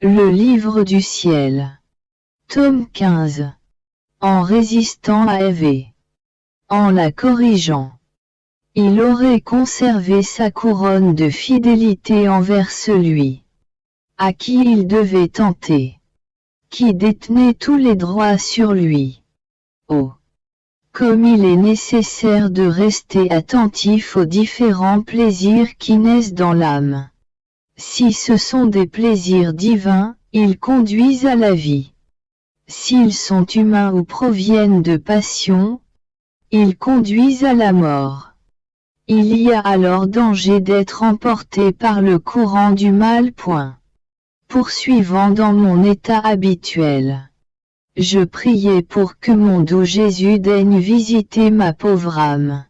Le livre du ciel. Tome 15. En résistant à Ève. En la corrigeant. Il aurait conservé sa couronne de fidélité envers celui à qui il devait tenter, qui détenait tous les droits sur lui. Oh! Comme il est nécessaire de rester attentif aux différents plaisirs qui naissent dans l'âme. Si ce sont des plaisirs divins, ils conduisent à la vie. S'ils sont humains ou proviennent de passion, ils conduisent à la mort. Il y a alors danger d'être emporté par le courant du mal. Poursuivant dans mon état habituel. Je priais pour que mon doux Jésus daigne visiter ma pauvre âme.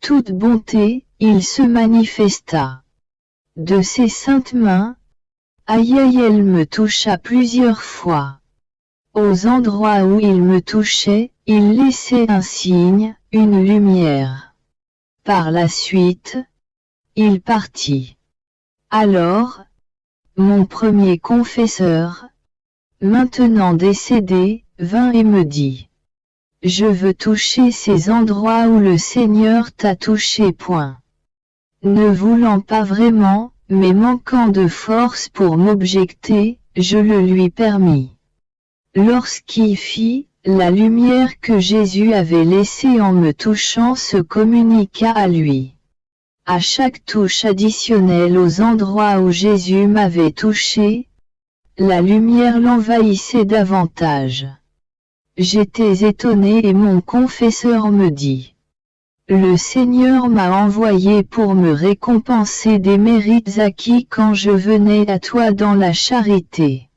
Toute bonté, il se manifesta. De ses saintes mains, aïe elle me toucha plusieurs fois. Aux endroits où il me touchait, il laissait un signe, une lumière. Par la suite, il partit. Alors, mon premier confesseur, maintenant décédé, vint et me dit: Je veux toucher ces endroits où le Seigneur t'a touché. Ne voulant pas vraiment, mais manquant de force pour m'objecter, je le lui permis. Lorsqu'il fit, la lumière que Jésus avait laissée en me touchant se communiqua à lui. À chaque touche additionnelle aux endroits où Jésus m'avait touché, la lumière l'envahissait davantage. J'étais étonné et mon confesseur me dit: Le Seigneur m'a envoyé pour me récompenser des mérites acquis quand je venais à toi dans la charité.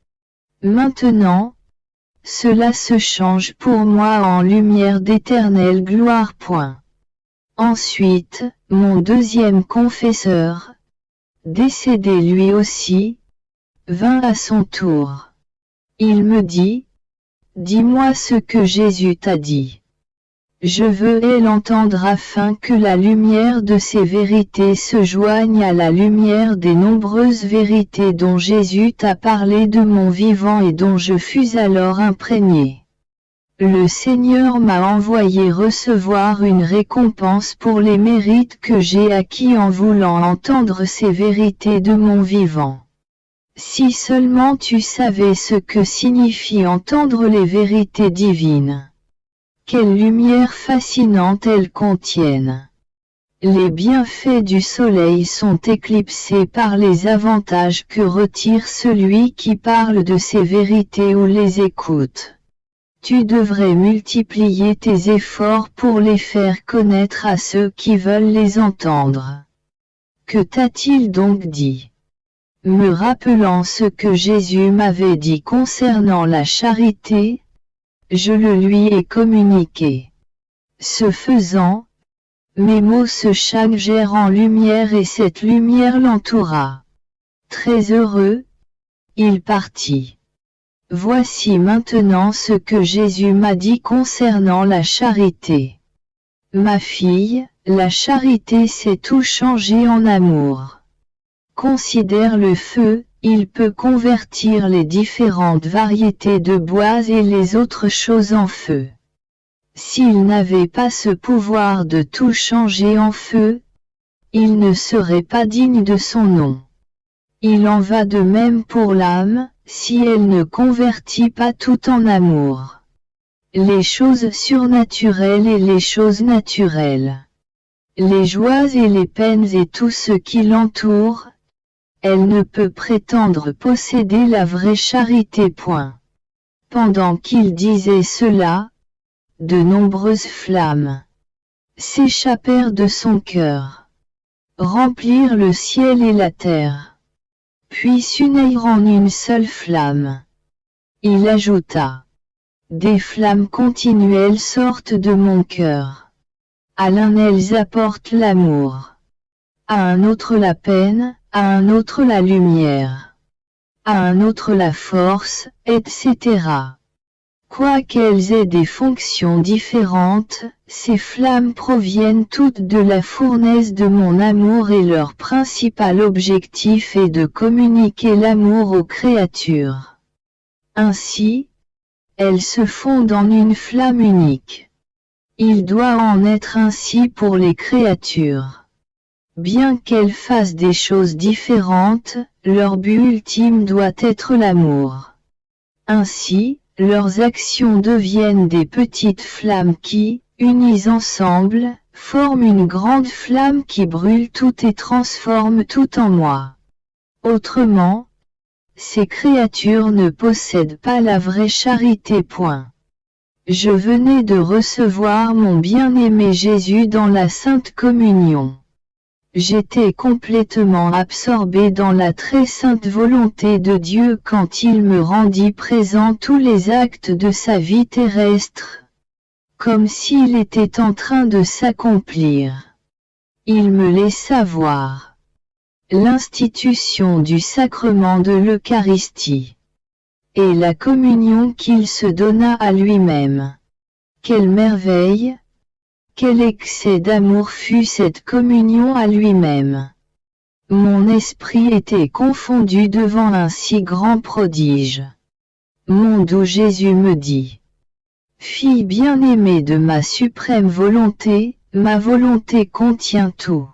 Maintenant, cela se change pour moi en lumière d'éternelle gloire. Ensuite, mon deuxième confesseur, décédé lui aussi, vint à son tour. Il me dit: Dis-moi ce que Jésus t'a dit. Je veux l'entendre afin que la lumière de ces vérités se joigne à la lumière des nombreuses vérités dont Jésus t'a parlé de mon vivant et dont je fus alors imprégné. Le Seigneur m'a envoyé recevoir une récompense pour les mérites que j'ai acquis en voulant entendre ces vérités de mon vivant. Si seulement tu savais ce que signifie entendre les vérités divines. Quelle lumière fascinante elles contiennent. Les bienfaits du soleil sont éclipsés par les avantages que retire celui qui parle de ces vérités ou les écoute. Tu devrais multiplier tes efforts pour les faire connaître à ceux qui veulent les entendre. Que t'a-t-il donc dit? Me rappelant ce que Jésus m'avait dit concernant la charité, je le lui ai communiqué. Ce faisant, mes mots se changèrent en lumière et cette lumière l'entoura. Très heureux, il partit. Voici maintenant ce que Jésus m'a dit concernant la charité. Ma fille, la charité c'est tout changer en amour. Considère le feu, il peut convertir les différentes variétés de bois et les autres choses en feu. S'il n'avait pas ce pouvoir de tout changer en feu, il ne serait pas digne de son nom. Il en va de même pour l'âme, si elle ne convertit pas tout en amour. Les choses surnaturelles et les choses naturelles. Les joies et les peines et tout ce qui l'entoure, elle ne peut prétendre posséder la vraie charité. Pendant qu'il disait cela, de nombreuses flammes s'échappèrent de son cœur, remplirent le ciel et la terre, puis s'unirent en une seule flamme. Il ajouta: Des flammes continuelles sortent de mon cœur. À l'un elles apportent l'amour, à un autre la peine, à un autre la lumière, à un autre la force, etc. Quoiqu'elles aient des fonctions différentes, ces flammes proviennent toutes de la fournaise de mon amour et leur principal objectif est de communiquer l'amour aux créatures. Ainsi, elles se fondent en une flamme unique. Il doit en être ainsi pour les créatures. Bien qu'elles fassent des choses différentes, leur but ultime doit être l'amour. Ainsi, leurs actions deviennent des petites flammes qui, unies ensemble, forment une grande flamme qui brûle tout et transforme tout en moi. Autrement, ces créatures ne possèdent pas la vraie charité. Je venais de recevoir mon bien-aimé Jésus dans la Sainte Communion. J'étais complètement absorbé dans la très sainte volonté de Dieu quand il me rendit présent tous les actes de sa vie terrestre, comme s'il était en train de s'accomplir. Il me laissa voir l'institution du sacrement de l'Eucharistie et la communion qu'il se donna à lui-même. Quelle merveille! Quel excès d'amour fut cette communion à lui-même! Mon esprit était confondu devant un si grand prodige. Mon doux Jésus me dit: Fille bien-aimée de ma suprême volonté, ma volonté contient tout.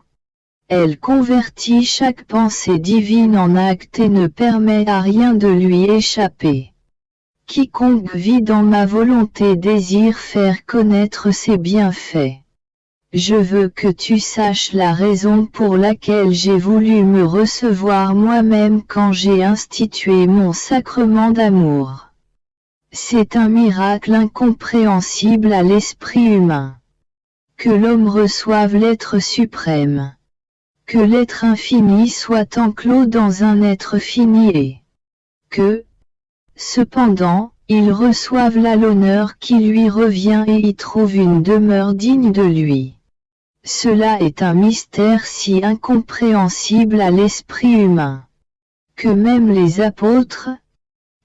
Elle convertit chaque pensée divine en acte et ne permet à rien de lui échapper. Quiconque vit dans ma volonté désire faire connaître ses bienfaits. Je veux que tu saches la raison pour laquelle j'ai voulu me recevoir moi-même quand j'ai institué mon sacrement d'amour. C'est un miracle incompréhensible à l'esprit humain. Que l'homme reçoive l'être suprême. Que l'être infini soit enclos dans un être fini et que, cependant, il reçoive là l'honneur qui lui revient et y trouve une demeure digne de lui. Cela est un mystère si incompréhensible à l'esprit humain, que même les apôtres,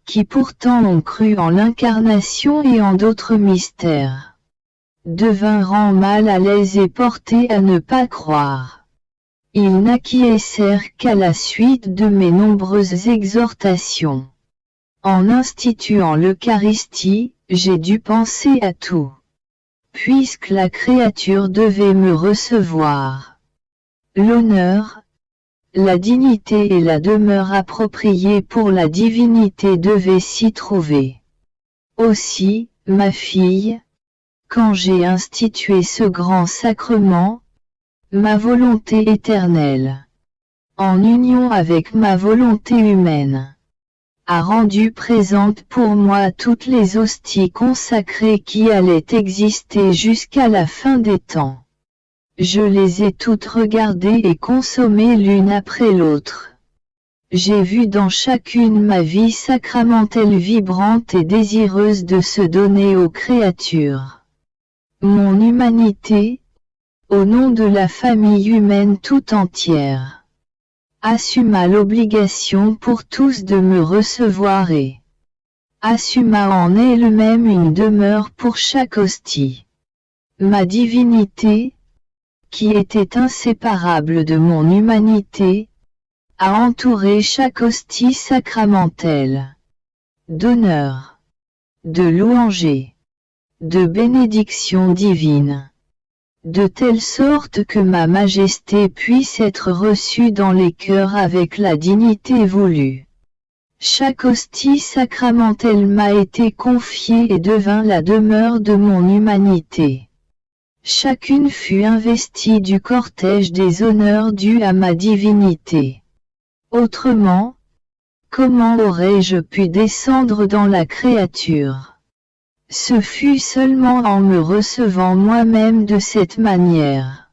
qui pourtant ont cru en l'incarnation et en d'autres mystères, devinrent mal à l'aise et portés à ne pas croire. Ils n'acquiescèrent qu'à la suite de mes nombreuses exhortations. En instituant l'Eucharistie, j'ai dû penser à tout. Puisque la créature devait me recevoir. L'honneur, la dignité et la demeure appropriée pour la divinité devaient s'y trouver. Aussi, ma fille, quand j'ai institué ce grand sacrement, ma volonté éternelle, en union avec ma volonté humaine, a rendu présente pour moi toutes les hosties consacrées qui allaient exister jusqu'à la fin des temps. Je les ai toutes regardées et consommées l'une après l'autre. J'ai vu dans chacune ma vie sacramentelle vibrante et désireuse de se donner aux créatures. Mon humanité, au nom de la famille humaine tout entière, assuma l'obligation pour tous de me recevoir et assuma en elle-même une demeure pour chaque hostie. Ma divinité, qui était inséparable de mon humanité, a entouré chaque hostie sacramentelle d'honneur, de louanger, de bénédiction divine, de telle sorte que ma majesté puisse être reçue dans les cœurs avec la dignité voulue. Chaque hostie sacramentelle m'a été confiée et devint la demeure de mon humanité. Chacune fut investie du cortège des honneurs dus à ma divinité. Autrement, comment aurais-je pu descendre dans la créature ? Ce fut seulement en me recevant moi-même de cette manière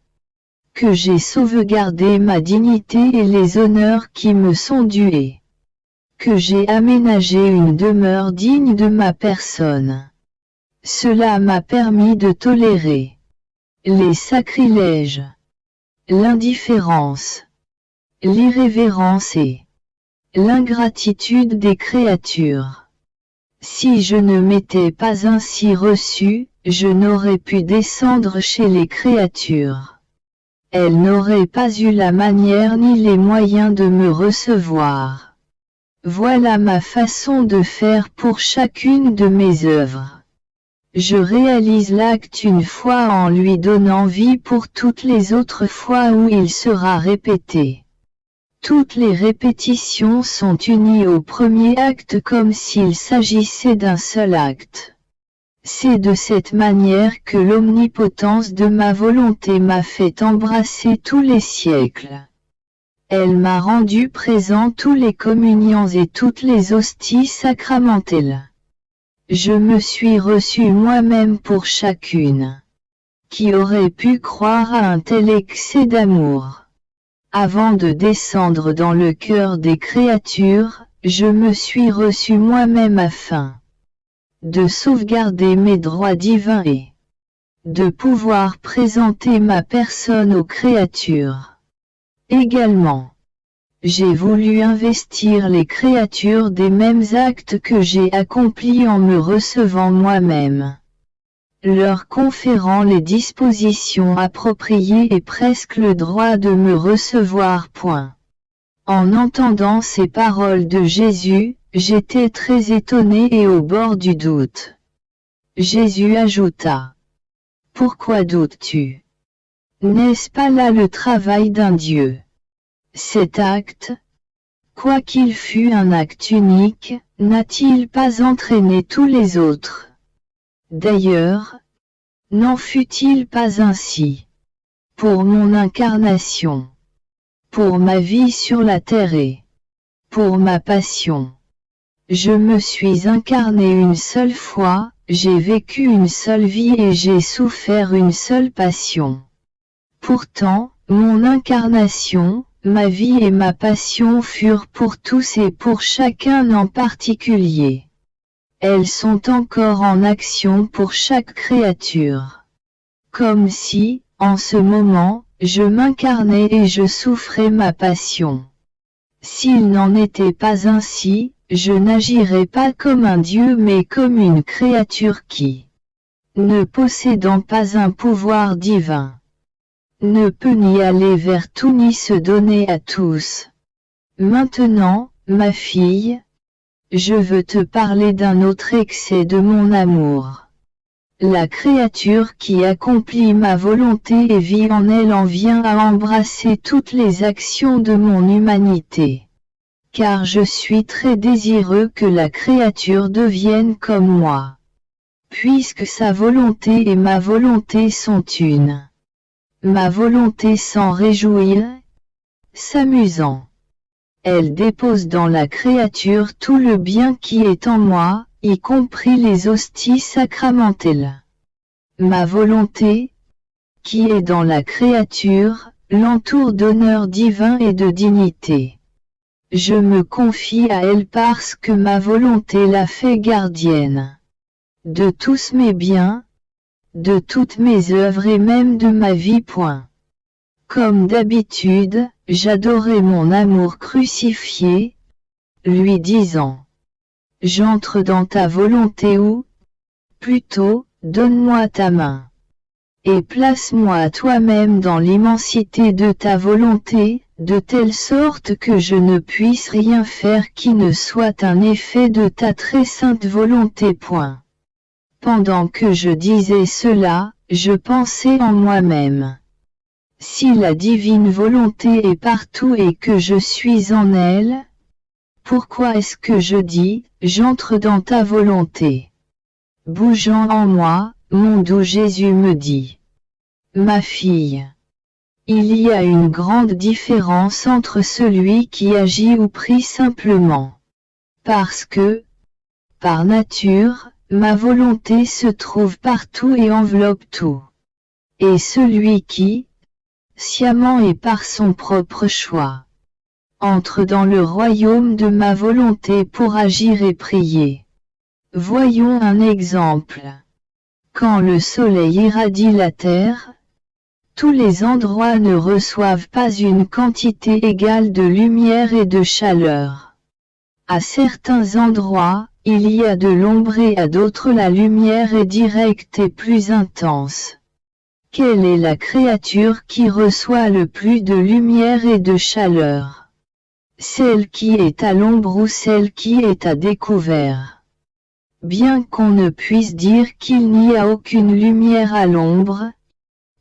que j'ai sauvegardé ma dignité et les honneurs qui me sont dus, que j'ai aménagé une demeure digne de ma personne. Cela m'a permis de tolérer les sacrilèges, l'indifférence, l'irrévérence et l'ingratitude des créatures. Si je ne m'étais pas ainsi reçu, je n'aurais pu descendre chez les créatures. Elles n'auraient pas eu la manière ni les moyens de me recevoir. Voilà ma façon de faire pour chacune de mes œuvres. Je réalise l'acte une fois en lui donnant vie pour toutes les autres fois où il sera répété. Toutes les répétitions sont unies au premier acte comme s'il s'agissait d'un seul acte. C'est de cette manière que l'omnipotence de ma volonté m'a fait embrasser tous les siècles. Elle m'a rendu présent tous les communions et toutes les hosties sacramentelles. Je me suis reçu moi-même pour chacune. Qui aurait pu croire à un tel excès d'amour? Avant de descendre dans le cœur des créatures, je me suis reçu moi-même afin de sauvegarder mes droits divins et de pouvoir présenter ma personne aux créatures. Également, j'ai voulu investir les créatures des mêmes actes que j'ai accomplis en me recevant moi-même, leur conférant les dispositions appropriées et presque le droit de me recevoir. En entendant ces paroles de Jésus, j'étais très étonné et au bord du doute. Jésus ajouta: « Pourquoi doutes-tu? N'est-ce pas là le travail d'un Dieu? Cet acte, quoiqu'il fût un acte unique, n'a-t-il pas entraîné tous les autres? D'ailleurs, n'en fut-il pas ainsi pour mon incarnation, pour ma vie sur la terre et pour ma passion? Je me suis incarné une seule fois, j'ai vécu une seule vie et j'ai souffert une seule passion. Pourtant, mon incarnation, ma vie et ma passion furent pour tous et pour chacun en particulier. Elles sont encore en action pour chaque créature. Comme si, en ce moment, je m'incarnais et je souffrais ma passion. S'il n'en était pas ainsi, je n'agirais pas comme un Dieu mais comme une créature qui, ne possédant pas un pouvoir divin, ne peut ni aller vers tout ni se donner à tous. Maintenant, ma fille, je veux te parler d'un autre excès de mon amour. La créature qui accomplit ma volonté et vit en elle en vient à embrasser toutes les actions de mon humanité. Car je suis très désireux que la créature devienne comme moi. Puisque sa volonté et ma volonté sont une. Ma volonté s'en réjouit, s'amusant. Elle dépose dans la créature tout le bien qui est en moi, y compris les hosties sacramentelles. Ma volonté, qui est dans la créature, l'entoure d'honneur divin et de dignité. Je me confie à elle parce que ma volonté la fait gardienne de tous mes biens, de toutes mes œuvres et même de ma vie. Comme d'habitude, j'adorais mon amour crucifié, lui disant: « J'entre dans ta volonté ou, plutôt, donne-moi ta main, et place-moi toi-même dans l'immensité de ta volonté, de telle sorte que je ne puisse rien faire qui ne soit un effet de ta très sainte volonté. » Pendant que je disais cela, je pensais en moi-même: si la divine volonté est partout et que je suis en elle, pourquoi est-ce que je dis « j'entre dans ta volonté » Bougeant en moi, mon doux Jésus me dit: « Ma fille, il y a une grande différence entre celui qui agit ou prie simplement. Parce que, par nature, ma volonté se trouve partout et enveloppe tout. Et celui qui, sciemment et par son propre choix, entre dans le royaume de ma volonté pour agir et prier. » Voyons un exemple. Quand le soleil irradie la terre, tous les endroits ne reçoivent pas une quantité égale de lumière et de chaleur. À certains endroits, Il y a de l'ombre et à d'autres la lumière est directe et plus intense. Quelle est la créature qui reçoit le plus de lumière et de chaleur? Celle qui est à l'ombre ou celle qui est à découvert? Bien qu'on ne puisse dire qu'il n'y a aucune lumière à l'ombre,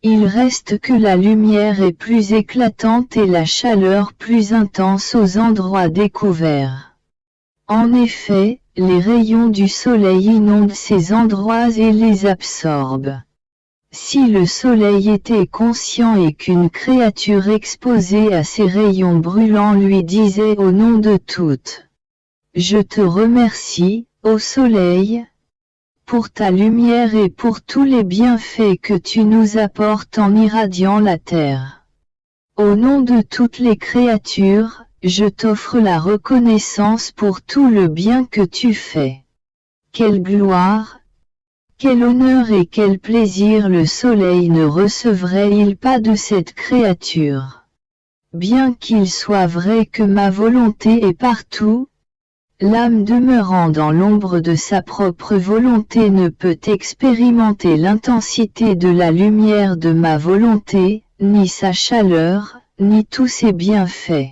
il reste que la lumière est plus éclatante et la chaleur plus intense aux endroits découverts. En effet, les rayons du soleil inondent ces endroits et les absorbent. Si le soleil était conscient et qu'une créature exposée à ces rayons brûlants lui disait au nom de toutes: « Je te remercie, ô soleil, pour ta lumière et pour tous les bienfaits que tu nous apportes en irradiant la terre. Au nom de toutes les créatures, je t'offre la reconnaissance pour tout le bien que tu fais. » Quelle gloire, quel honneur et quel plaisir le soleil ne recevrait-il pas de cette créature? Bien qu'il soit vrai que ma volonté est partout, l'âme demeurant dans l'ombre de sa propre volonté ne peut expérimenter l'intensité de la lumière de ma volonté, ni sa chaleur, ni tous ses bienfaits.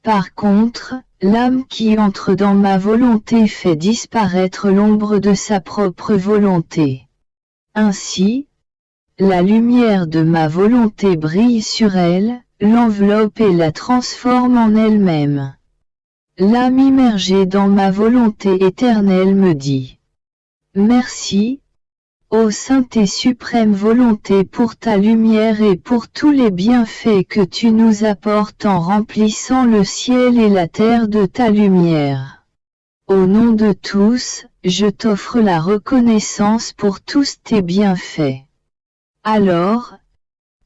Par contre, l'âme qui entre dans ma volonté fait disparaître l'ombre de sa propre volonté. Ainsi, la lumière de ma volonté brille sur elle, l'enveloppe et la transforme en elle-même. L'âme immergée dans ma volonté éternelle me dit: « Merci, ô sainte et suprême volonté, pour ta lumière et pour tous les bienfaits que tu nous apportes en remplissant le ciel et la terre de ta lumière. Au nom de tous, je t'offre la reconnaissance pour tous tes bienfaits. » Alors,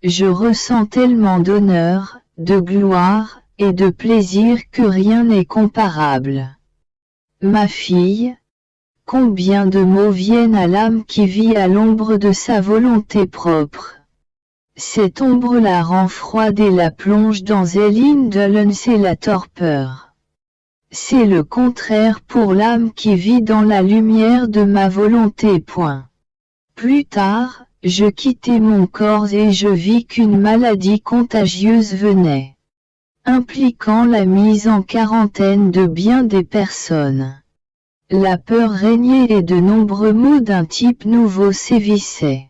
je ressens tellement d'honneur, de gloire, et de plaisir que rien n'est comparable. Ma fille, combien de mots viennent à l'âme qui vit à l'ombre de sa volonté propre. Cette ombre la rend froide et la plonge dans l'indolence et la torpeur. C'est le contraire pour l'âme qui vit dans la lumière de ma volonté. Plus tard, je quittai mon corps et je vis qu'une maladie contagieuse venait, impliquant la mise en quarantaine de bien des personnes. La peur régnait et de nombreux maux d'un type nouveau sévissaient.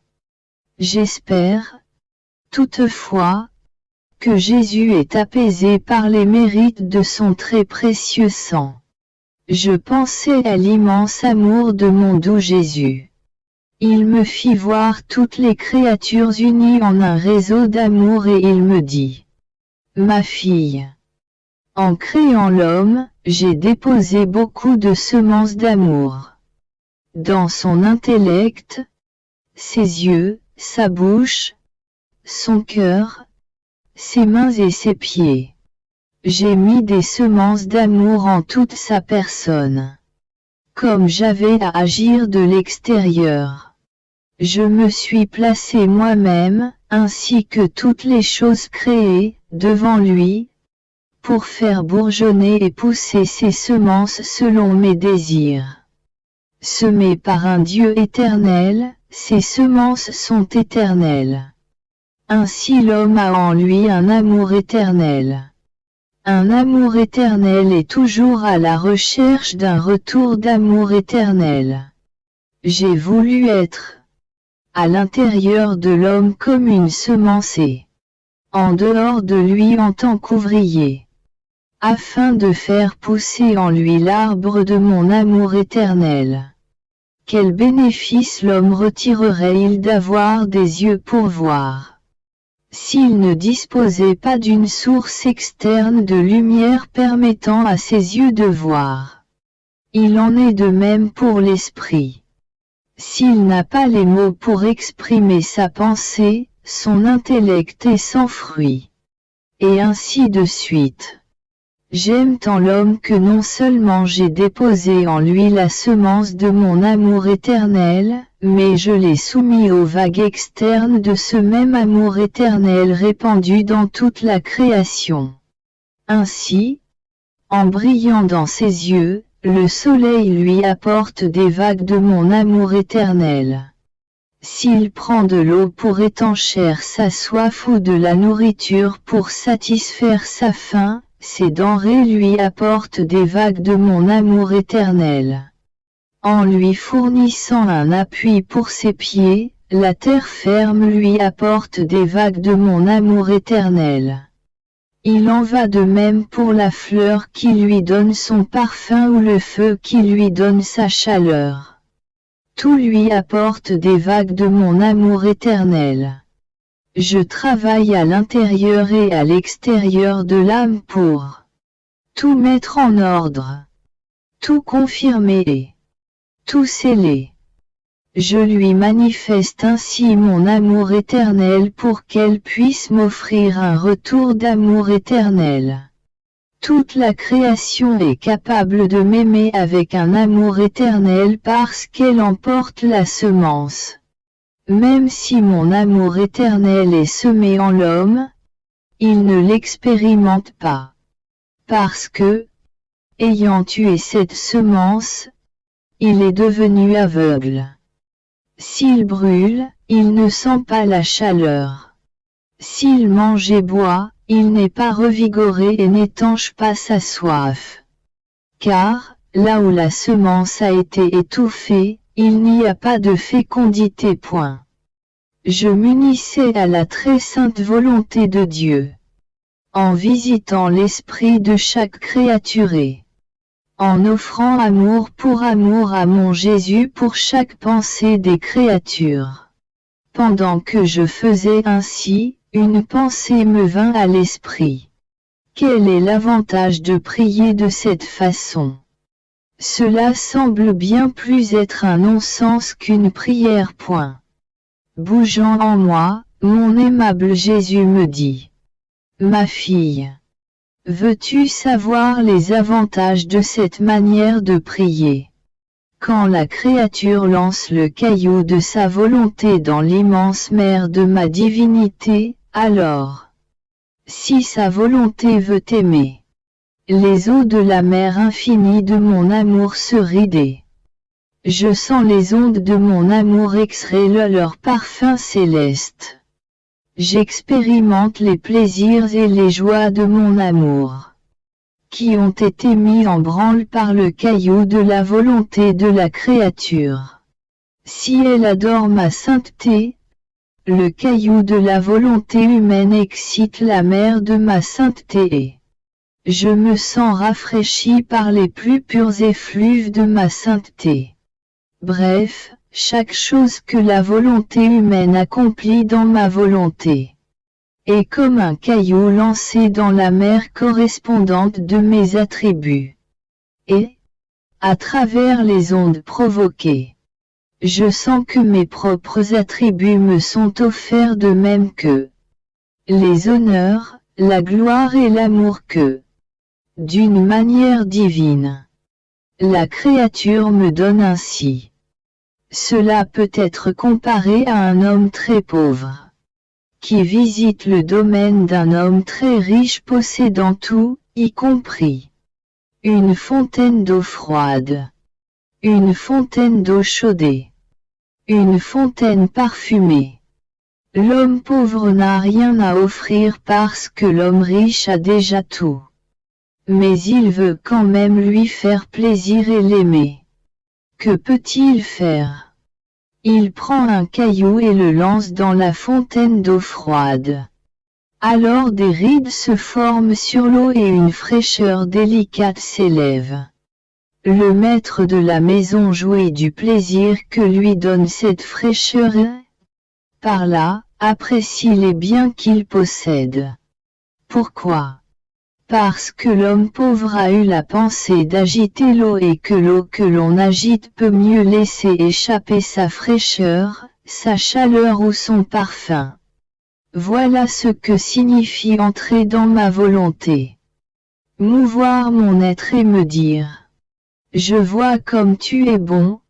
J'espère, toutefois, que Jésus est apaisé par les mérites de son très précieux sang. Je pensais à l'immense amour de mon doux Jésus. Il me fit voir toutes les créatures unies en un réseau d'amour et il me dit: « Ma fille, en créant l'homme, j'ai déposé beaucoup de semences d'amour. Dans son intellect, ses yeux, sa bouche, son cœur, ses mains et ses pieds. J'ai mis des semences d'amour en toute sa personne. Comme j'avais à agir de l'extérieur, je me suis placé moi-même, ainsi que toutes les choses créées, devant lui, pour faire bourgeonner et pousser ces semences selon mes désirs. Semées par un Dieu éternel, ces semences sont éternelles. Ainsi l'homme a en lui un amour éternel. Un amour éternel est toujours à la recherche d'un retour d'amour éternel. J'ai voulu être à l'intérieur de l'homme comme une semence et en dehors de lui en tant qu'ouvrier, afin de faire pousser en lui l'arbre de mon amour éternel. Quel bénéfice l'homme retirerait-il d'avoir des yeux pour voir, s'il ne disposait pas d'une source externe de lumière permettant à ses yeux de voir? Il en est de même pour l'esprit. S'il n'a pas les mots pour exprimer sa pensée, son intellect est sans fruit. Et ainsi de suite. J'aime tant l'homme que non seulement j'ai déposé en lui la semence de mon amour éternel, mais je l'ai soumis aux vagues externes de ce même amour éternel répandu dans toute la création. Ainsi, en brillant dans ses yeux, le soleil lui apporte des vagues de mon amour éternel. S'il prend de l'eau pour étancher sa soif ou de la nourriture pour satisfaire sa faim, ces denrées lui apportent des vagues de mon amour éternel. En lui fournissant un appui pour ses pieds, la terre ferme lui apporte des vagues de mon amour éternel. Il en va de même pour la fleur qui lui donne son parfum ou le feu qui lui donne sa chaleur. Tout lui apporte des vagues de mon amour éternel. Je travaille à l'intérieur et à l'extérieur de l'âme pour tout mettre en ordre, tout confirmer et tout sceller. Je lui manifeste ainsi mon amour éternel pour qu'elle puisse m'offrir un retour d'amour éternel. Toute la création est capable de m'aimer avec un amour éternel parce qu'elle emporte la semence. Même si mon amour éternel est semé en l'homme, il ne l'expérimente pas. Parce que, ayant tué cette semence, il est devenu aveugle. S'il brûle, il ne sent pas la chaleur. S'il mange et boit, il n'est pas revigoré et n'étanche pas sa soif. Car, là où la semence a été étouffée, il n'y a pas de fécondité. Point. Je m'unissais à la très sainte volonté de Dieu. En visitant l'esprit de chaque créature et en offrant amour à mon Jésus pour chaque pensée des créatures. Pendant que je faisais ainsi, une pensée me vint à l'esprit. Quel est l'avantage de prier de cette façon? Cela semble bien plus être un non-sens qu'une prière. Point. Bougeant en moi, mon aimable Jésus me dit: Ma fille, veux-tu savoir les avantages de cette manière de prier? Quand la créature lance le caillou de sa volonté dans l'immense mer de ma divinité, alors, si sa volonté veut aimer, les eaux de la mer infinie de mon amour se rider. Je sens les ondes de mon amour exhaler leur parfum céleste. J'expérimente les plaisirs et les joies de mon amour, qui ont été mis en branle par le caillou de la volonté de la créature. Si elle adore ma sainteté, le caillou de la volonté humaine excite la mer de ma sainteté et je me sens rafraîchi par les plus purs effluves de ma sainteté. Bref, chaque chose que la volonté humaine accomplit dans ma volonté est comme un caillou lancé dans la mer correspondante de mes attributs. Et, à travers les ondes provoquées, je sens que mes propres attributs me sont offerts de même que les honneurs, la gloire et l'amour que, d'une manière divine, la créature me donne ainsi. Cela peut être comparé à un homme très pauvre, qui visite le domaine d'un homme très riche possédant tout, y compris une fontaine d'eau froide, une fontaine d'eau chaude, une fontaine parfumée. L'homme pauvre n'a rien à offrir parce que l'homme riche a déjà tout. Mais il veut quand même lui faire plaisir et l'aimer. Que peut-il faire? Il prend un caillou et le lance dans la fontaine d'eau froide. Alors des rides se forment sur l'eau et une fraîcheur délicate s'élève. Le maître de la maison jouit du plaisir que lui donne cette fraîcheur et, par là, apprécie les biens qu'il possède. Pourquoi? Parce que l'homme pauvre a eu la pensée d'agiter l'eau et que l'eau que l'on agite peut mieux laisser échapper sa fraîcheur, sa chaleur ou son parfum. Voilà ce que signifie entrer dans ma volonté. Mouvoir mon être et me dire: je vois comme tu es bon,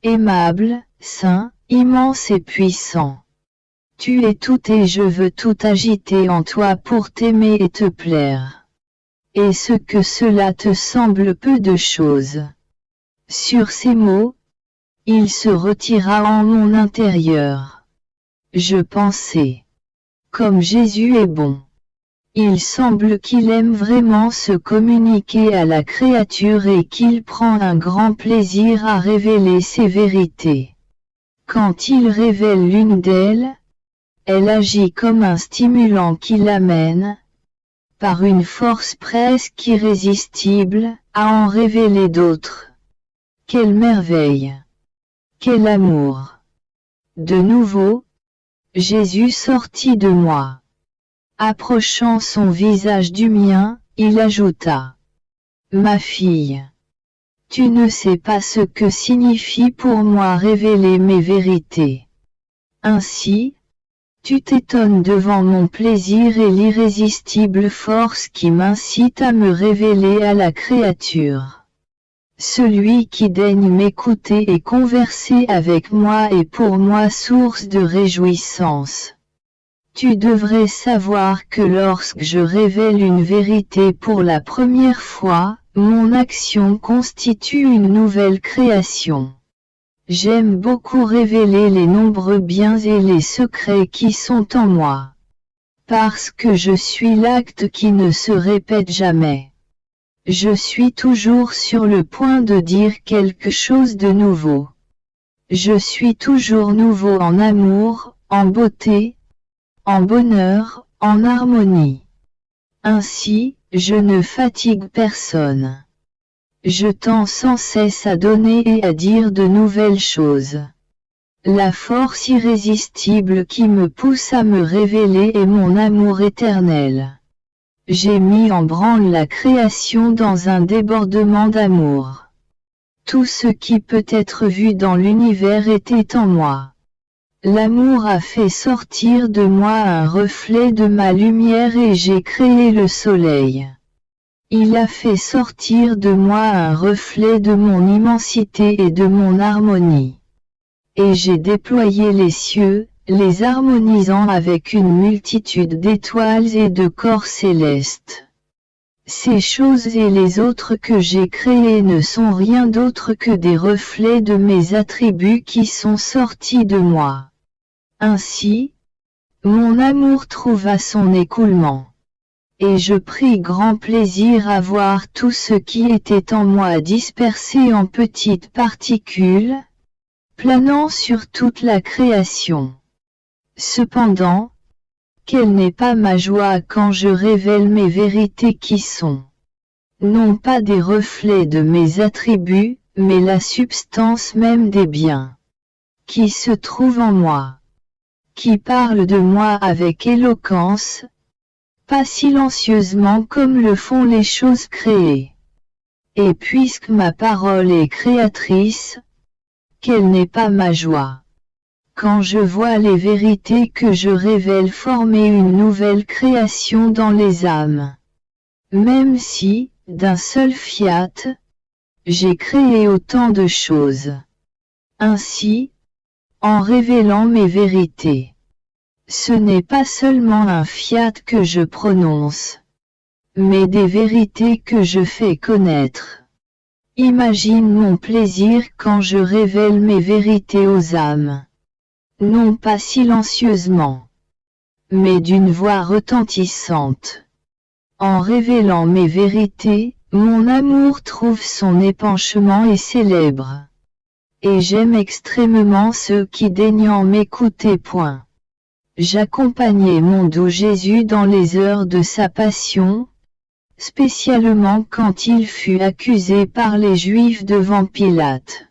aimable, saint, immense et puissant. Tu es tout et je veux tout agiter en toi pour t'aimer et te plaire. Est-ce que cela te semble peu de choses? Sur ces mots, il se retira en mon intérieur. Je pensais. Comme Jésus est bon. Il semble qu'il aime vraiment se communiquer à la créature et qu'il prend un grand plaisir à révéler ses vérités. Quand il révèle l'une d'elles, elle agit comme un stimulant qui l'amène, par une force presque irrésistible, à en révéler d'autres. Quelle merveille! Quel amour! De nouveau, Jésus sortit de moi. Approchant son visage du mien, il ajouta. Ma fille, tu ne sais pas ce que signifie pour moi révéler mes vérités. Ainsi, tu t'étonnes devant mon plaisir et l'irrésistible force qui m'incite à me révéler à la créature. Celui qui daigne m'écouter et converser avec moi est pour moi source de réjouissance. Tu devrais savoir que lorsque je révèle une vérité pour la première fois, mon action constitue une nouvelle création. J'aime beaucoup révéler les nombreux biens et les secrets qui sont en moi. Parce que je suis l'acte qui ne se répète jamais. Je suis toujours sur le point de dire quelque chose de nouveau. Je suis toujours nouveau en amour, en beauté, en bonheur, en harmonie. Ainsi, je ne fatigue personne. Je tends sans cesse à donner et à dire de nouvelles choses. La force irrésistible qui me pousse à me révéler est mon amour éternel. J'ai mis en branle la création dans un débordement d'amour. Tout ce qui peut être vu dans l'univers était en moi. L'amour a fait sortir de moi un reflet de ma lumière et j'ai créé le soleil. Il a fait sortir de moi un reflet de mon immensité et de mon harmonie. Et j'ai déployé les cieux, les harmonisant avec une multitude d'étoiles et de corps célestes. Ces choses et les autres que j'ai créées ne sont rien d'autre que des reflets de mes attributs qui sont sortis de moi. Ainsi, mon amour trouva son écoulement. Et je pris grand plaisir à voir tout ce qui était en moi dispersé en petites particules, planant sur toute la création. Cependant, quelle n'est pas ma joie quand je révèle mes vérités qui sont, non pas des reflets de mes attributs, mais la substance même des biens, qui se trouvent en moi, qui parlent de moi avec éloquence, pas silencieusement comme le font les choses créées. Et puisque ma parole est créatrice, quelle n'est pas ma joie, quand je vois les vérités que je révèle former une nouvelle création dans les âmes. Même si, d'un seul fiat, j'ai créé autant de choses. Ainsi, en révélant mes vérités, ce n'est pas seulement un fiat que je prononce, mais des vérités que je fais connaître. Imagine mon plaisir quand je révèle mes vérités aux âmes. Non pas silencieusement, mais d'une voix retentissante. En révélant mes vérités, mon amour trouve son épanchement et célèbre. Et j'aime extrêmement ceux qui daignent m'écouter. J'accompagnai mon doux Jésus dans les heures de sa passion, spécialement quand il fut accusé par les Juifs devant Pilate.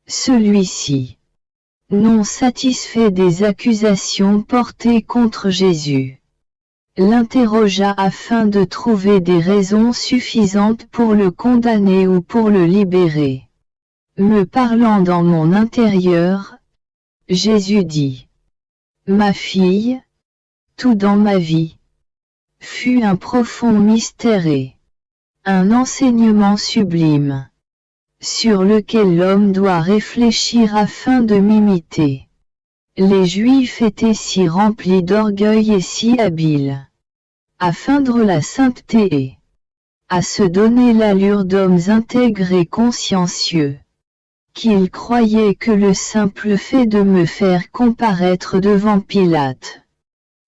Celui-ci, non satisfait des accusations portées contre Jésus, l'interrogea afin de trouver des raisons suffisantes pour le condamner ou pour le libérer. Me parlant dans mon intérieur, Jésus dit: Ma fille, tout dans ma vie fut un profond mystère et un enseignement sublime, sur lequel l'homme doit réfléchir afin de m'imiter. Les Juifs étaient si remplis d'orgueil et si habiles à feindre la sainteté et à se donner l'allure d'hommes intègres et consciencieux, qu'ils croyaient que le simple fait de me faire comparaître devant Pilate,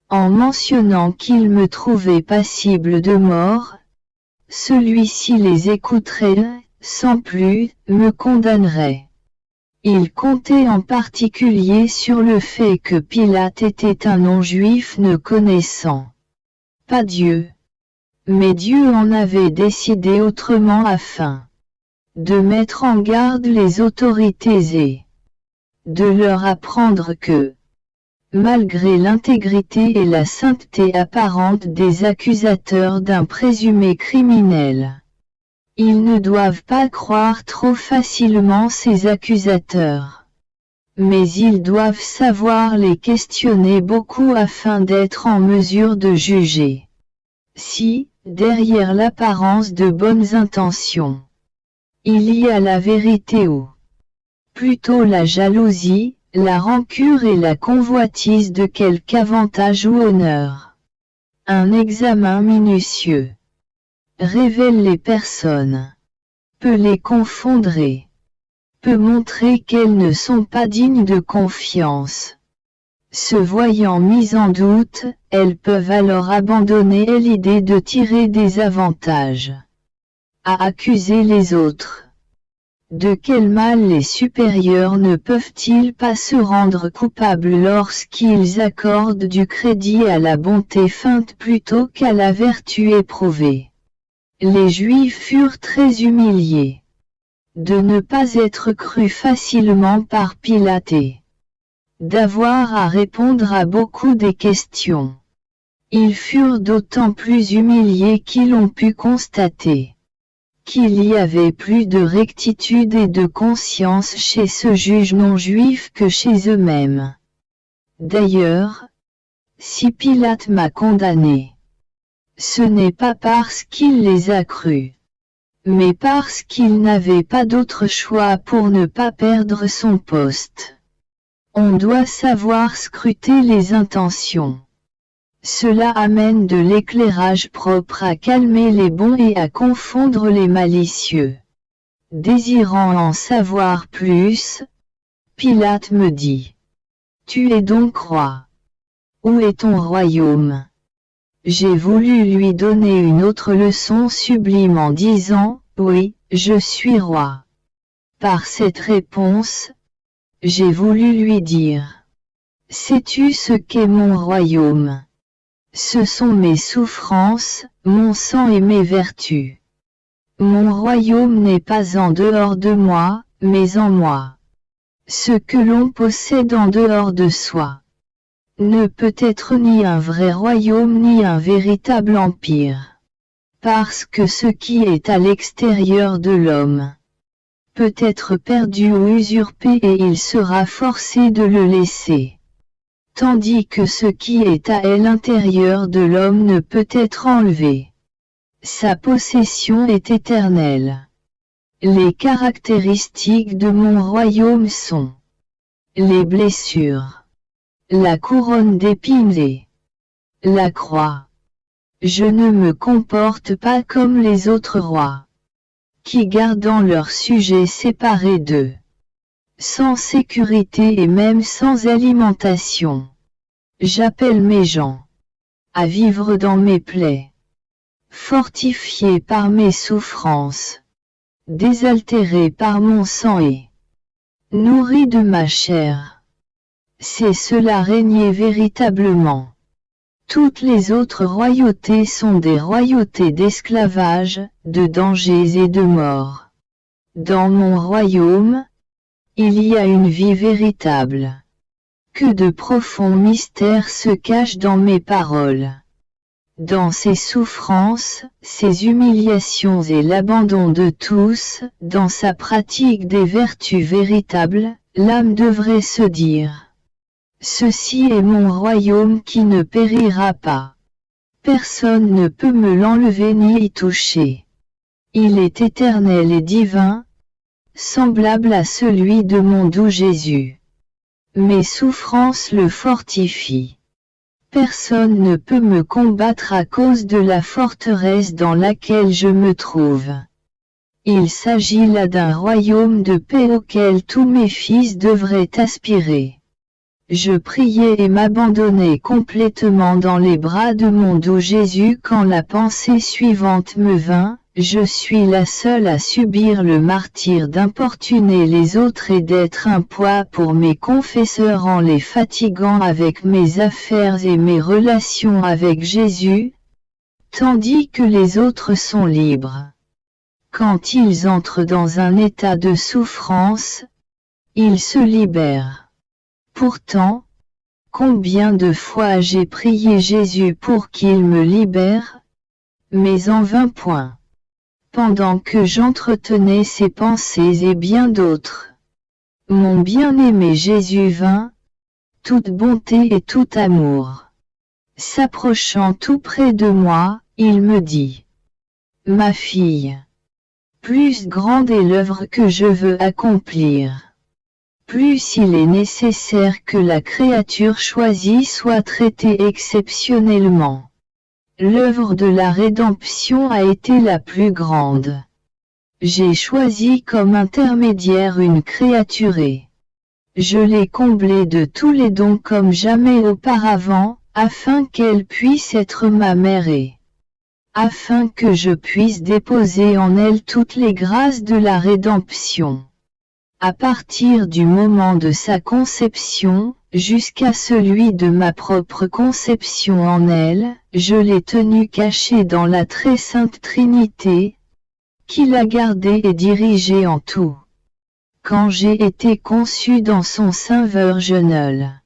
en mentionnant qu'il me trouvait passible de mort, celui-ci les écouterait, sans plus, me condamnerait. Il comptait en particulier sur le fait que Pilate était un non-juif ne connaissant pas Dieu. Mais Dieu en avait décidé autrement afin de mettre en garde les autorités et de leur apprendre que, malgré l'intégrité et la sainteté apparente des accusateurs d'un présumé criminel, ils ne doivent pas croire trop facilement ces accusateurs. Mais ils doivent savoir les questionner beaucoup afin d'être en mesure de juger si, derrière l'apparence de bonnes intentions, il y a la vérité ou plutôt la jalousie, la rancure et la convoitise de quelque avantage ou honneur. Un examen minutieux révèle les personnes, peut les confondre et peut montrer qu'elles ne sont pas dignes de confiance. Se voyant mises en doute, elles peuvent alors abandonner l'idée de tirer des avantages à accuser les autres. De quel mal les supérieurs ne peuvent-ils pas se rendre coupables lorsqu'ils accordent du crédit à la bonté feinte plutôt qu'à la vertu éprouvée? Les Juifs furent très humiliés de ne pas être crus facilement par Pilate et d'avoir à répondre à beaucoup des questions. Ils furent d'autant plus humiliés qu'ils ont pu constater qu'il y avait plus de rectitude et de conscience chez ce juge non-juif que chez eux-mêmes. D'ailleurs, si Pilate m'a condamné, ce n'est pas parce qu'il les a crus, mais parce qu'il n'avait pas d'autre choix pour ne pas perdre son poste. On doit savoir scruter les intentions. Cela amène de l'éclairage propre à calmer les bons et à confondre les malicieux. Désirant en savoir plus, Pilate me dit: « Tu es donc roi. Où est ton royaume ?» J'ai voulu lui donner une autre leçon sublime en disant: « Oui, je suis roi. » Par cette réponse, j'ai voulu lui dire: « Sais-tu ce qu'est mon royaume ? Ce sont mes souffrances, mon sang et mes vertus. Mon royaume n'est pas en dehors de moi, mais en moi. Ce que l'on possède en dehors de soi ne peut être ni un vrai royaume ni un véritable empire. Parce que ce qui est à l'extérieur de l'homme peut être perdu ou usurpé et il sera forcé de le laisser. Tandis que ce qui est à l'intérieur de l'homme ne peut être enlevé. Sa possession est éternelle. Les caractéristiques de mon royaume sont les blessures, la couronne d'épines et la croix. Je ne me comporte pas comme les autres rois, qui gardant leurs sujets séparés d'eux, sans sécurité et même sans alimentation. J'appelle mes gens à vivre dans mes plaies, fortifiés par mes souffrances, désaltérés par mon sang et nourris de ma chair. C'est cela régner véritablement. Toutes les autres royautés sont des royautés d'esclavage, de dangers et de mort. Dans mon royaume, il y a une vie véritable. Que de profonds mystères se cachent dans mes paroles. Dans ces souffrances, ces humiliations et l'abandon de tous, dans sa pratique des vertus véritables, l'âme devrait se dire: ceci est mon royaume qui ne périra pas. Personne ne peut me l'enlever ni y toucher. Il est éternel et divin, semblable à celui de mon doux Jésus. Mes souffrances le fortifient. Personne ne peut me combattre à cause de la forteresse dans laquelle je me trouve. Il s'agit là d'un royaume de paix auquel tous mes fils devraient aspirer. Je priais et m'abandonnais complètement dans les bras de mon doux Jésus quand la pensée suivante me vint: je suis la seule à subir le martyre d'importuner les autres et d'être un poids pour mes confesseurs en les fatiguant avec mes affaires et mes relations avec Jésus, tandis que les autres sont libres. Quand ils entrent dans un état de souffrance, ils se libèrent. Pourtant, combien de fois j'ai prié Jésus pour qu'il me libère, mais en vain point. Pendant que j'entretenais ces pensées et bien d'autres, mon bien-aimé Jésus vint, toute bonté et tout amour. S'approchant tout près de moi, il me dit: Ma fille, plus grande est l'œuvre que je veux accomplir. Plus il est nécessaire que la créature choisie soit traitée exceptionnellement. L'œuvre de la rédemption a été la plus grande. J'ai choisi comme intermédiaire une créaturée. Je l'ai comblée de tous les dons comme jamais auparavant, afin qu'elle puisse être ma mère et afin que je puisse déposer en elle toutes les grâces de la rédemption. À partir du moment de sa conception, jusqu'à celui de ma propre conception en elle, je l'ai tenue cachée dans la très sainte Trinité, qui l'a gardée et dirigée en tout. Quand j'ai été conçue dans son sein virginal,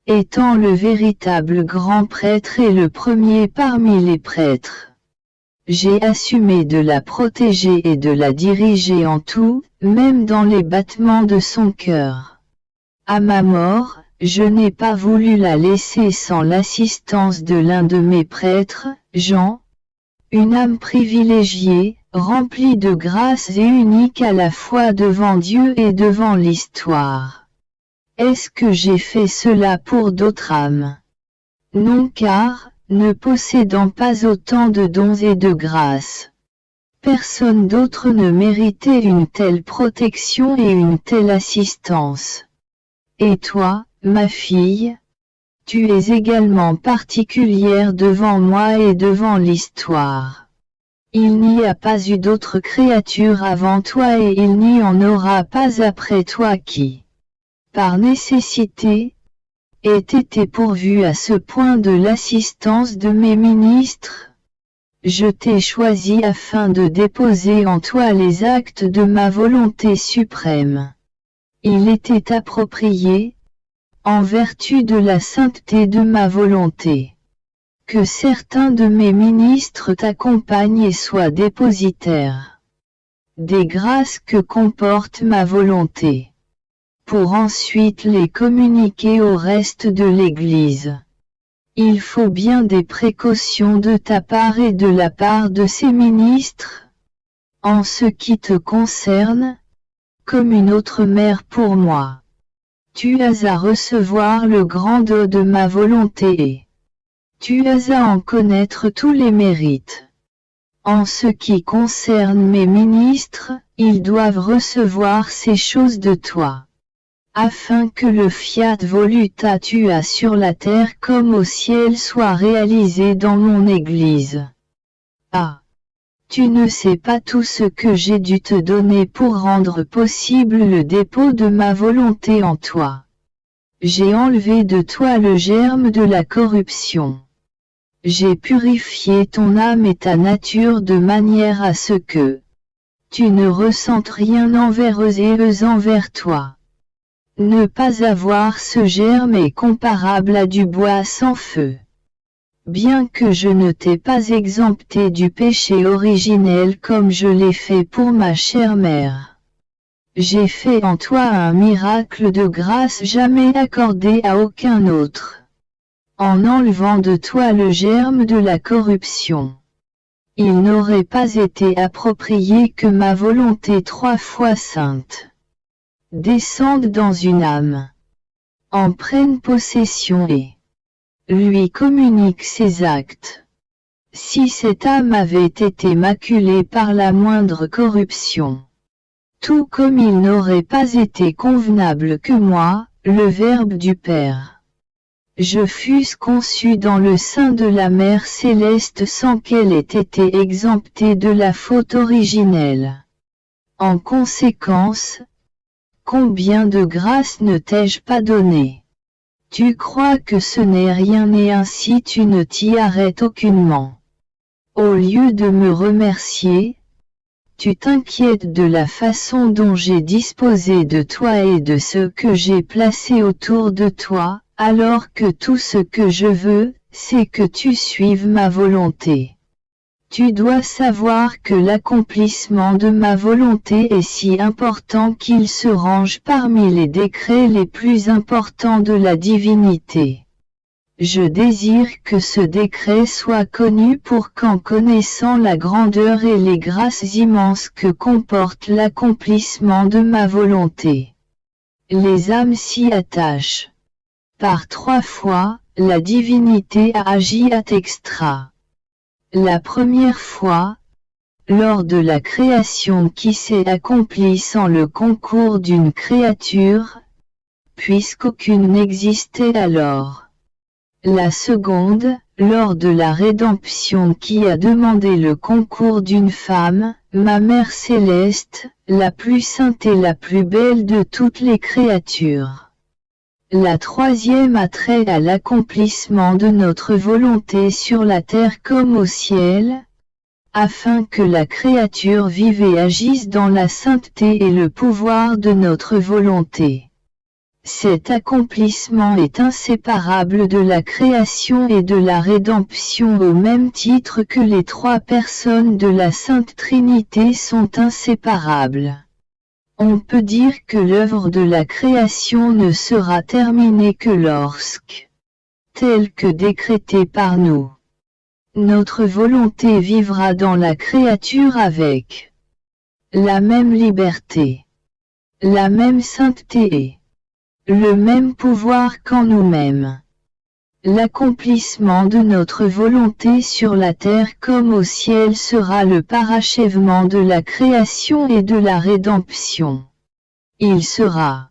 étant le véritable grand prêtre et le premier parmi les prêtres, j'ai assumé de la protéger et de la diriger en tout, même dans les battements de son cœur. À ma mort, je n'ai pas voulu la laisser sans l'assistance de l'un de mes prêtres, Jean, une âme privilégiée, remplie de grâce et unique à la fois devant Dieu et devant l'histoire. Est-ce que j'ai fait cela pour d'autres âmes? Non, car, ne possédant pas autant de dons et de grâces, personne d'autre ne méritait une telle protection et une telle assistance. Et toi, ma fille, tu es également particulière devant moi et devant l'histoire. Il n'y a pas eu d'autre créature avant toi et il n'y en aura pas après toi qui, par nécessité, ait été pourvu à ce point de l'assistance de mes ministres. Je t'ai choisi afin de déposer en toi les actes de ma volonté suprême. Il était approprié, en vertu de la sainteté de ma volonté, que certains de mes ministres t'accompagnent et soient dépositaires des grâces que comporte ma volonté, pour ensuite les communiquer au reste de l'Église. Il faut bien des précautions de ta part et de la part de ces ministres, en ce qui te concerne, comme une autre mère pour moi. Tu as à recevoir le grand don de ma volonté et tu as à en connaître tous les mérites. En ce qui concerne mes ministres, ils doivent recevoir ces choses de toi, afin que le fiat voluta tua sur la terre comme au ciel soit réalisé dans mon Église. Ah! Tu ne sais pas tout ce que j'ai dû te donner pour rendre possible le dépôt de ma volonté en toi. J'ai enlevé de toi le germe de la corruption. J'ai purifié ton âme et ta nature de manière à ce que tu ne ressentes rien envers eux et eux envers toi. Ne pas avoir ce germe est comparable à du bois sans feu. Bien que je ne t'ai pas exempté du péché originel comme je l'ai fait pour ma chère mère, j'ai fait en toi un miracle de grâce jamais accordé à aucun autre, en enlevant de toi le germe de la corruption. Il n'aurait pas été approprié que ma volonté 3 fois sainte descende dans une âme, en prenne possession et lui communique ses actes. Si cette âme avait été maculée par la moindre corruption, tout comme il n'aurait pas été convenable que moi, le Verbe du Père, je fusse conçu dans le sein de la Mère Céleste sans qu'elle ait été exemptée de la faute originelle. En conséquence, combien de grâces ne t'ai-je pas donné? Tu crois que ce n'est rien et ainsi tu ne t'y arrêtes aucunement. Au lieu de me remercier, tu t'inquiètes de la façon dont j'ai disposé de toi et de ce que j'ai placé autour de toi, alors que tout ce que je veux, c'est que tu suives ma volonté. Tu dois savoir que l'accomplissement de ma volonté est si important qu'il se range parmi les décrets les plus importants de la divinité. Je désire que ce décret soit connu pour qu'en connaissant la grandeur et les grâces immenses que comporte l'accomplissement de ma volonté, les âmes s'y attachent. Par 3 fois, la divinité a agi à extra. La première fois, lors de la création qui s'est accomplie sans le concours d'une créature, puisqu'aucune n'existait alors. La seconde, lors de la rédemption qui a demandé le concours d'une femme, ma Mère Céleste, la plus sainte et la plus belle de toutes les créatures. La troisième a trait à l'accomplissement de notre volonté sur la terre comme au ciel, afin que la créature vive et agisse dans la sainteté et le pouvoir de notre volonté. Cet accomplissement est inséparable de la création et de la rédemption au même titre que les 3 personnes de la Sainte Trinité sont inséparables. On peut dire que l'œuvre de la création ne sera terminée que lorsque, telle que décrétée par nous, notre volonté vivra dans la créature avec la même liberté, la même sainteté et le même pouvoir qu'en nous-mêmes. L'accomplissement de notre volonté sur la terre comme au ciel sera le parachèvement de la création et de la rédemption. Il sera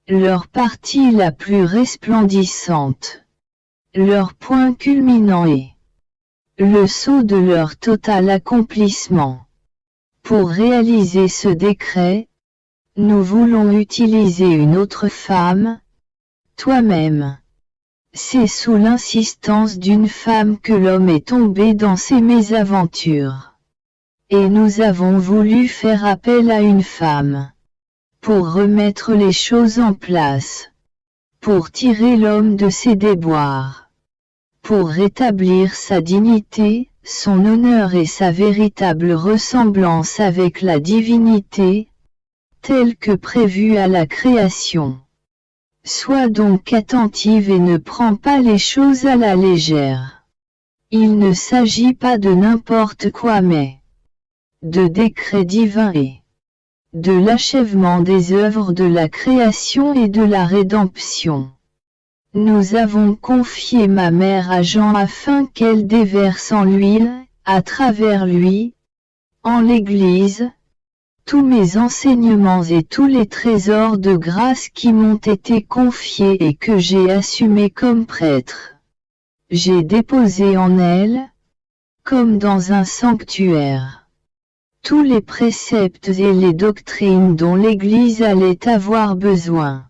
leur partie la plus resplendissante, leur point culminant et le sceau de leur total accomplissement. Pour réaliser ce décret, nous voulons utiliser une autre femme, toi-même. C'est sous l'insistance d'une femme que l'homme est tombé dans ses mésaventures. Et nous avons voulu faire appel à une femme, pour remettre les choses en place, pour tirer l'homme de ses déboires, pour rétablir sa dignité, son honneur et sa véritable ressemblance avec la divinité, telle que prévue à la création. Sois donc attentive et ne prends pas les choses à la légère. Il ne s'agit pas de n'importe quoi mais de décret divin et de l'achèvement des œuvres de la création et de la rédemption. Nous avons confié ma mère à Jean afin qu'elle déverse en lui, à travers lui, en l'Église, tous mes enseignements et tous les trésors de grâce qui m'ont été confiés et que j'ai assumés comme prêtre. J'ai déposé en elle, comme dans un sanctuaire, tous les préceptes et les doctrines dont l'Église allait avoir besoin.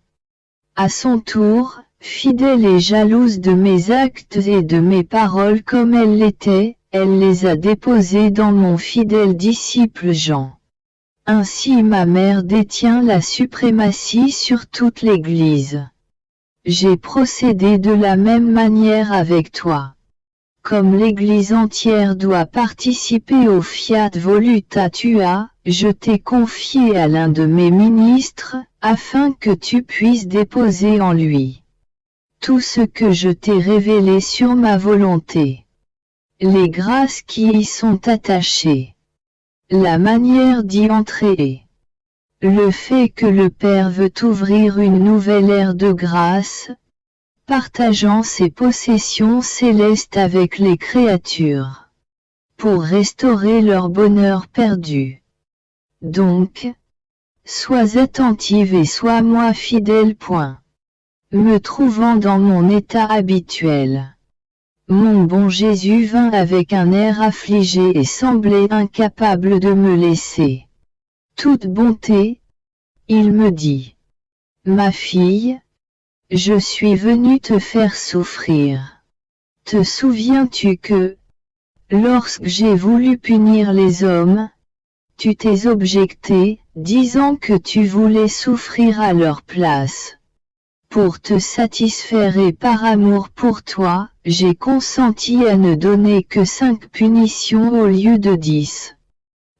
À son tour, fidèle et jalouse de mes actes et de mes paroles comme elle l'était, elle les a déposés dans mon fidèle disciple Jean. Ainsi ma mère détient la suprématie sur toute l'Église. J'ai procédé de la même manière avec toi. Comme l'Église entière doit participer au fiat voluta tua, je t'ai confié à l'un de mes ministres, afin que tu puisses déposer en lui tout ce que je t'ai révélé sur ma volonté, les grâces qui y sont attachées, la manière d'y entrer, le fait que le Père veut ouvrir une nouvelle ère de grâce, partageant ses possessions célestes avec les créatures, pour restaurer leur bonheur perdu. Donc, sois attentive et sois-moi fidèle. Me trouvant dans mon état habituel, mon bon Jésus vint avec un air affligé et semblait incapable de me laisser toute bonté. Il me dit: Ma fille, je suis venu te faire souffrir. Te souviens-tu que, lorsque j'ai voulu punir les hommes, tu t'es objecté, disant que tu voulais souffrir à leur place. Pour te satisfaire et par amour pour toi, j'ai consenti à ne donner que 5 punitions au lieu de 10.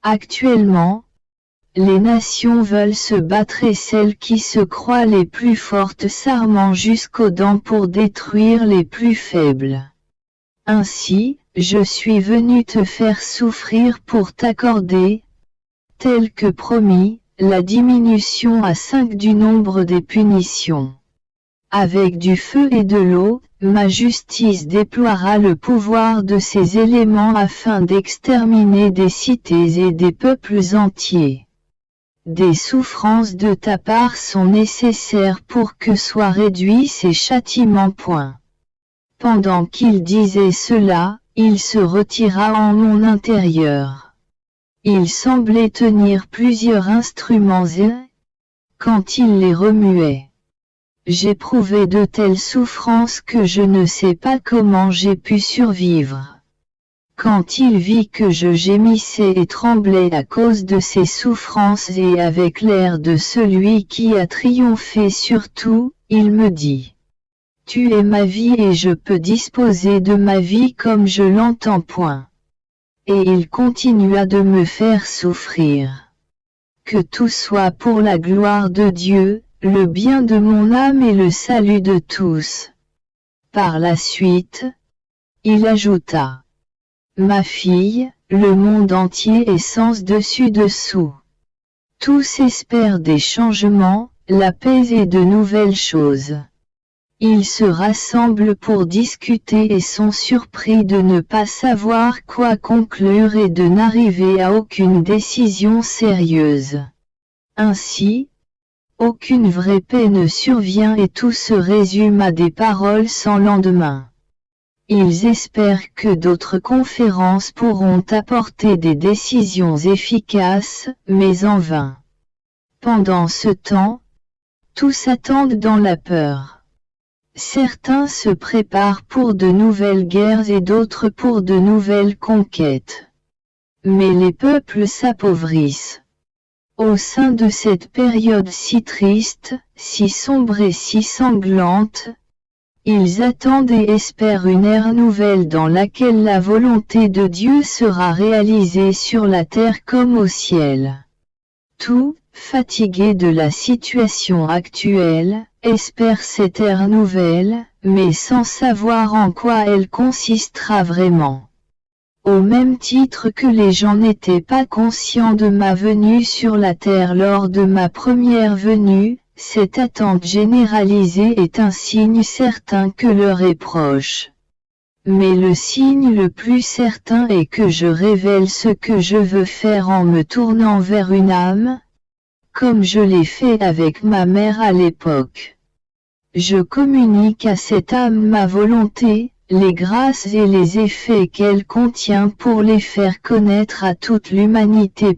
Actuellement, les nations veulent se battre et celles qui se croient les plus fortes s'arment jusqu'aux dents pour détruire les plus faibles. Ainsi, je suis venu te faire souffrir pour t'accorder, tel que promis, la diminution à 5 du nombre des punitions. Avec du feu et de l'eau, ma justice déploiera le pouvoir de ces éléments afin d'exterminer des cités et des peuples entiers. Des souffrances de ta part sont nécessaires pour que soient réduits ces châtiments. Pendant qu'il disait cela, il se retira en mon intérieur. Il semblait tenir plusieurs instruments et, quand il les remuait, j'éprouvais de telles souffrances que je ne sais pas comment j'ai pu survivre. Quand il vit que je gémissais et tremblais à cause de ces souffrances et avec l'air de celui qui a triomphé sur tout, il me dit: Tu es ma vie et je peux disposer de ma vie comme je l'entends. Et il continua de me faire souffrir. Que tout soit pour la gloire de Dieu, le bien de mon âme et le salut de tous. Par la suite, il ajouta: Ma fille, le monde entier est sens dessus-dessous. Tous espèrent des changements, la paix et de nouvelles choses. Ils se rassemblent pour discuter et sont surpris de ne pas savoir quoi conclure et de n'arriver à aucune décision sérieuse. Ainsi, aucune vraie paix ne survient et tout se résume à des paroles sans lendemain. Ils espèrent que d'autres conférences pourront apporter des décisions efficaces, mais en vain. Pendant ce temps, tous attendent dans la peur. Certains se préparent pour de nouvelles guerres et d'autres pour de nouvelles conquêtes. Mais les peuples s'appauvrissent. Au sein de cette période si triste, si sombre et si sanglante, ils attendent et espèrent une ère nouvelle dans laquelle la volonté de Dieu sera réalisée sur la terre comme au ciel. Tous, fatigués de la situation actuelle, espèrent cette ère nouvelle, mais sans savoir en quoi elle consistera vraiment. Au même titre que les gens n'étaient pas conscients de ma venue sur la terre lors de ma première venue, cette attente généralisée est un signe certain que l'heure est proche. Mais le signe le plus certain est que je révèle ce que je veux faire en me tournant vers une âme, comme je l'ai fait avec ma mère à l'époque. Je communique à cette âme ma volonté, les grâces et les effets qu'elle contient pour les faire connaître à toute l'humanité.